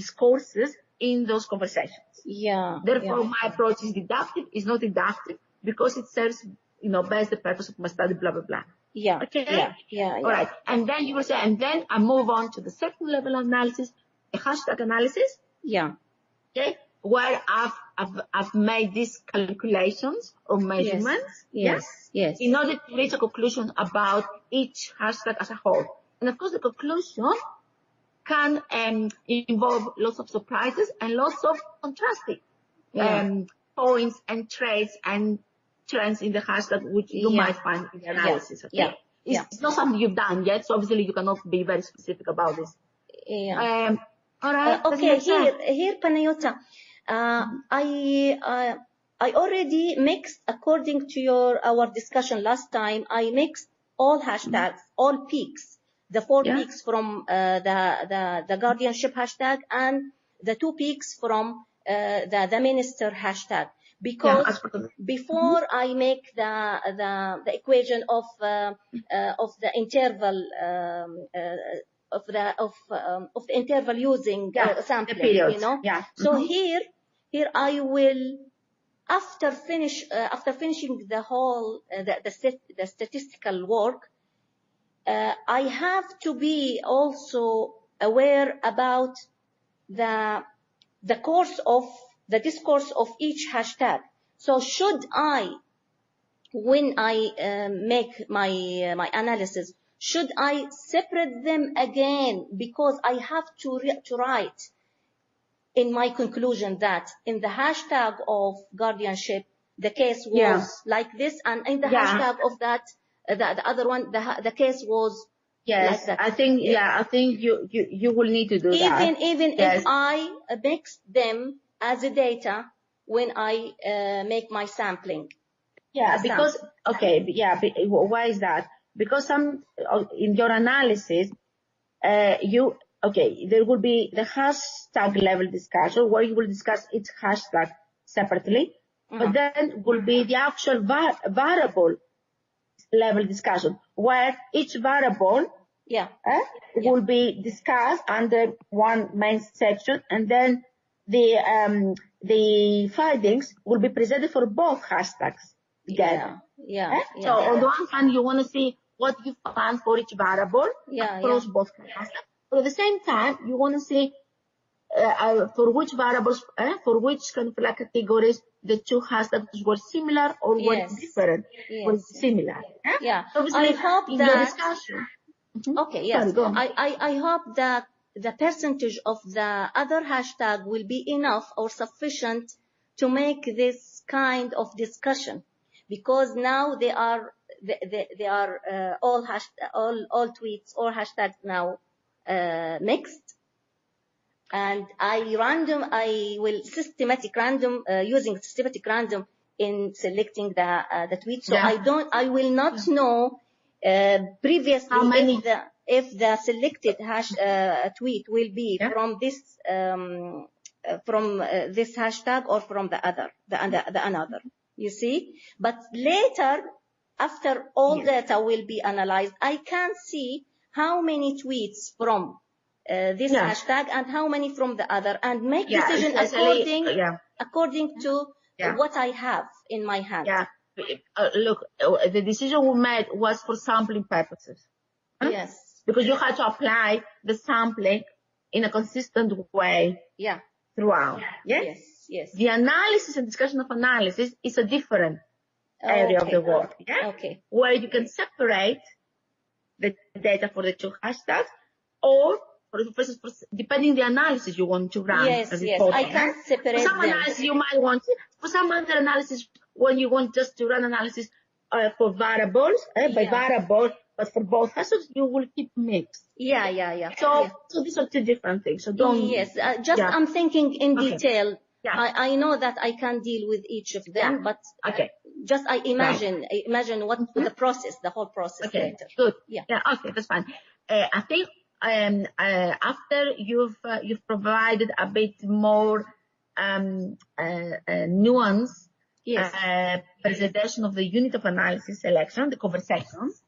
discourses in those conversations. Yeah. Therefore, my approach is deductive, is not deductive, because it serves, best the purpose of my study, blah, blah, blah. Yeah. Okay? Yeah. All right. And then you will say, and then I move on to the second level analysis, a hashtag analysis. Yeah. Okay? Where I've made these calculations or measurements. Yes. In order to reach a conclusion about each hashtag as a whole. And of course, the conclusion can involve lots of surprises and lots of contrasting points and traits and trends in the hashtag which you might find in the analysis. Okay? It's not something you've done yet, so obviously you cannot be very specific about this. Yeah. All right. Okay. Here, Panayota, I already mixed, according to our discussion last time. I mixed all hashtags, all peaks. The 4 peaks from the guardianship hashtag and the 2 peaks from the minister hashtag, because before I make the equation of the interval of the interval using sampling, So here I will, after finishing the whole the statistical work. I have to be also aware about the discourse of each hashtag. So should I, when I make my analysis, should I separate them again, because I have to write in my conclusion that in the hashtag of guardianship the case was like this, and in the hashtag of that. The other one, the case was like that. I think you will need to do that. Even if I mix them as a data when I make my sampling. Because why is that? Because in your analysis, there will be the hashtag level discussion where you will discuss each hashtag separately, but then will be the actual variable level discussion where each variable will be discussed under one main section, and then the findings will be presented for both hashtags together. So on the one hand, you want to see what you found for each variable across both hashtags, but at the same time, you want to see for which variables, for which kind of like categories the 2 hashtags were similar or were different, were similar. So I hope in that your discussion. I hope that the percentage of the other hashtag will be enough or sufficient to make this kind of discussion, because now they are all tweets or hashtags now mixed. And I will using systematic random in selecting the tweet. So I will not know previously if the selected tweet will be from this hashtag or from the another. You see, but later, after all data will be analyzed, I can see how many tweets from this hashtag and how many from the other, and make decision according to what I have in my hand. Look, the decision we made was for sampling purposes. Yes. Because you had to apply the sampling in a consistent way throughout. Yes. The analysis and discussion of analysis is a different area of the work. Where you can separate the data for the 2 hashtags, or depending the analysis you want to run. Yes, I can separate for some them. analysis you might want to, for some other analysis when you want just to run analysis for variables, by variable, but for both hashtags you will keep mixed. So these are 2 different things. So don't. I'm thinking in detail. I know that I can deal with each of them, but just I imagine what the process, the whole process later. Good. Okay, that's fine. I think after you've provided a bit more nuance presentation of the unit of analysis selection, the conversations,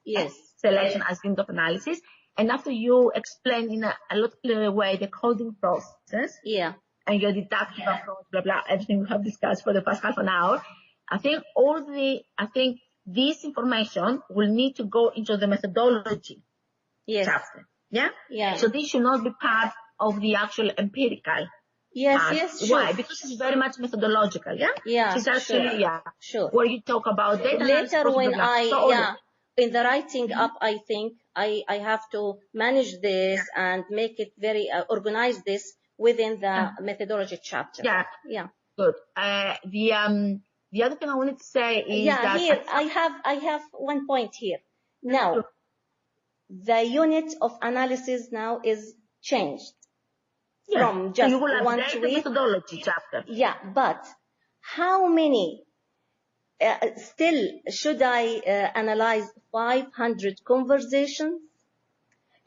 selection as unit of analysis, and after you explain in a lot clearer way the coding process, process. Yeah. And your deductive approach, blah, blah, everything we have discussed for the past half an hour. I think this information will need to go into the methodology chapter. Yeah? Yeah. So this should not be part of the actual empirical. Yes, sure. Why? Because it's very much methodological, yeah? Yeah, It's actually, sure. Where you talk about data. Later when in the writing up, I think I have to manage this and make it very, organize this within the methodology chapter. Yeah. Good. The other thing I wanted to say is that here I have one point here. Now, the unit of analysis now is changed from just so you will one update tweet. The methodology chapter. Yeah, but how many? Still, should I analyze 500 conversations?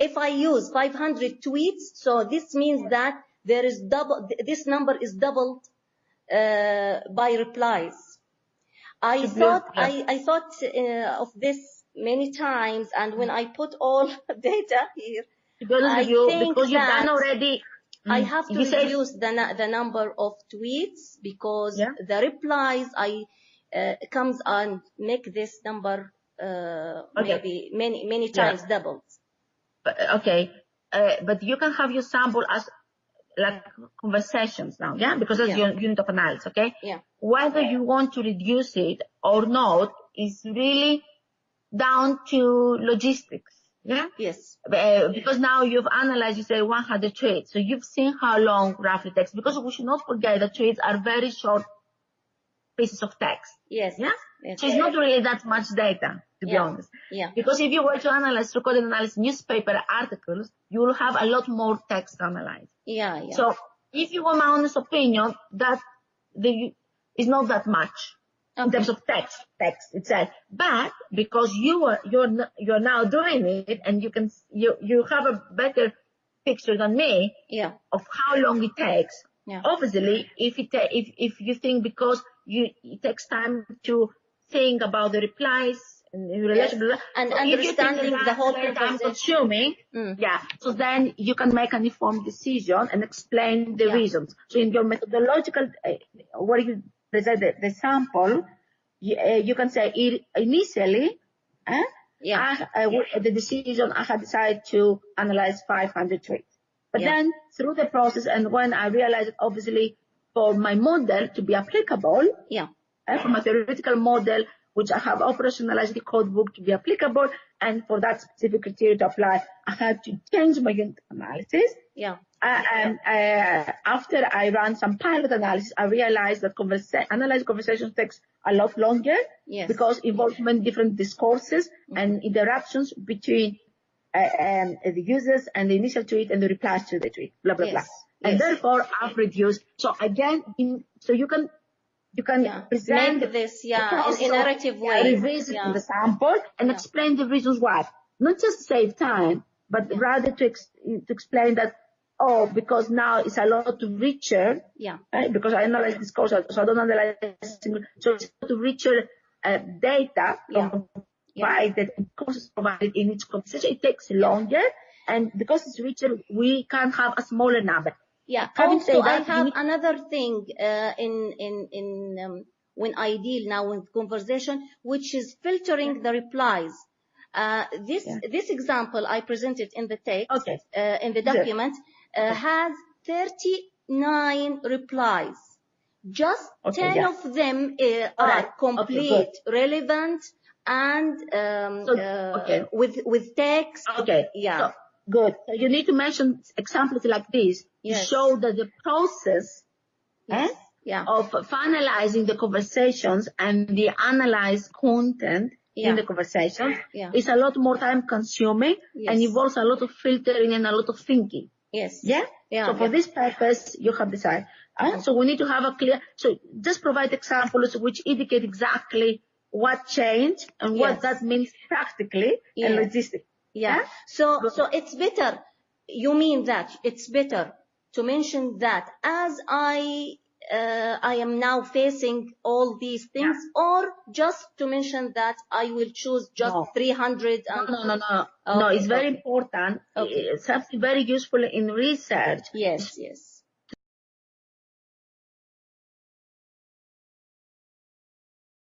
If I use 500 tweets, so this means that there is this number is doubled by replies. I thought of this many times, and when I put all data here, because you've done already. I have to reduce the number of tweets because the replies comes and make this number maybe many times doubled. But you can have your sample as like conversations now, because that's your unit of analysis, Whether you want to reduce it or not is really down to logistics, Yes. Because now you've analyzed, you say 100 tweets, so you've seen how long roughly takes, because we should not forget that tweets are very short pieces of text. Yes. So it's not really that much data, to be honest. Because if you were to analyze, recorded analysis, newspaper articles, you will have a lot more text to analyze. So if you want my honest opinion, that is not that much in terms of text itself. But because you're now doing it, and you have a better picture than me of how long it takes. Obviously, if you think because it takes time to think about the replies and in relation to and understanding the whole time consuming, so then you can make an informed decision and explain the reasons. So in your methodological, where you present the sample, you can say initially, the decision I had decided to analyze 500 tweets. But then through the process, and when I realized, obviously, for my model to be applicable, for my theoretical model, which I have operationalized the code book to be applicable, and for that specific criteria to apply, I had to change my unit analysis. After I ran some pilot analysis, I realized that analyze conversations takes a lot longer because involves many different discourses and interactions between the users and the initial tweet and the replies to the tweet, blah, blah, blah. And therefore, I've reduced. So again, so you can present make this in a narrative way, revisit the sample and explain the reasons why. Not just save time, but rather to explain that, because now it's a lot richer, right? Because I analyze discourse, so I don't analyze single, so it's a lot richer data provided, courses provided in each conversation. It takes longer, and because it's richer, we can have a smaller number. Also, I have another thing when I deal now with conversation, which is filtering the replies. This example I presented in the text, in the document, has 39 replies. Just 10 of them are complete, relevant, and with text. So, good. So you need to mention examples like this to show that the process of finalizing the conversations and the analyzed content in the conversation is a lot more time consuming and involves a lot of filtering and a lot of thinking. So for this purpose, you have decided. So we need to have a clear, so just provide examples which indicate exactly what changed and what that means practically and logistically. So it's better. You mean that it's better to mention that as I am now facing all these things, or just to mention that I will choose just 300? No, it's very important. It's something very useful in research. Yes.